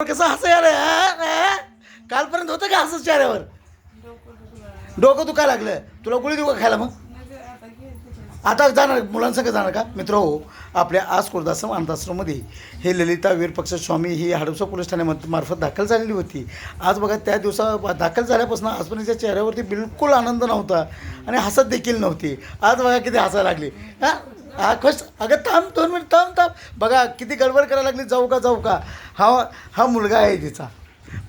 कसं हसं यार कालपर्यंत होतं का हसच चेहऱ्यावर? डोकं दुखायला लागलं तुला, गोळी देऊ का खायला? मग आता जाणार मुलांसंग जाणार का? मित्र हो, आपल्या आज कुर्दाश्रम अनाथाश्रममध्ये हे ललिता वीरपक्ष स्वामी ही हडपसर पोलीस ठाण्यामार्फत दाखल झालेली होती. आज बघा त्या दिवसा दाखल झाल्यापासून आजपर्यंत चेहऱ्यावरती बिलकुल आनंद नव्हता आणि हसत देखील नव्हती. आज बघा किती हसायला लागली. हा खुश. अगं थांब 2 मिनिट, थांब. बघा किती गडबड करायला लागली. जाऊ का? हा मुलगा आहे तिचा.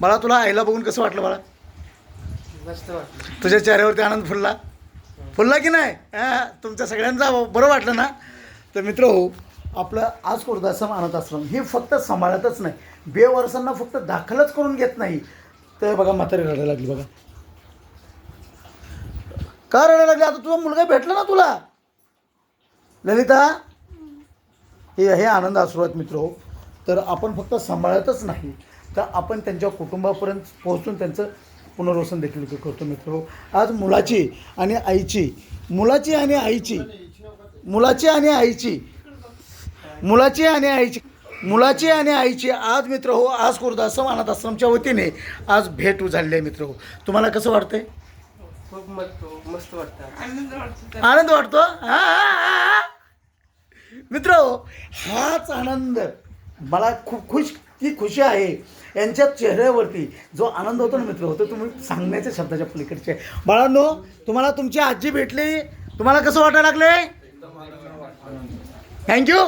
मला तुला आईला बघून कसं वाटलं बाळा? मस्त वाटलं. तुझ्या चेहऱ्यावरती आनंद फुलला की नाही? तुमच्या सगळ्यांचा बरं वाटलं ना? तर मित्र हो, आपलं आज कुर्दाश्रम अनाथाश्रम हे फक्त सांभाळतच नाही, बेवारसांना फक्त दाखलच करून घेत नाही. तर बघा म्हातारी रडायला लागली. बघा का रडायला लागली? आता तुझा मुलगा भेटला ना तुला. ललिता, हे आनंद अश्रू आहेत मित्र हो. तर आपण फक्त सांभाळतच नाही, तर आपण त्यांच्या कुटुंबापर्यंत पोहोचून त्यांचं पुनर्वसन देखील करतो मित्र हो. आज मुलाची आणि आईची आज मित्र हो, आज कुर्दाश्रम अनाथ आश्रमच्या वतीने आज भेट झालेली आहे मित्र हो. तुम्हाला कसं वाटतंय? खूप मस्त वाटतं. आनंद वाटतो. मित्र हो, हाच आनंद मला खूप खुशी आहे. यांच्या चेहऱ्यावरती जो आनंद होतो ना मित्र होतो, तुम्ही सांगण्याच्या शब्दाच्या पलीकडचे. बाळांनो, तुम्हाला तुमची आजी भेटली, तुम्हाला कसं वाटायला लागले? थँक्यू.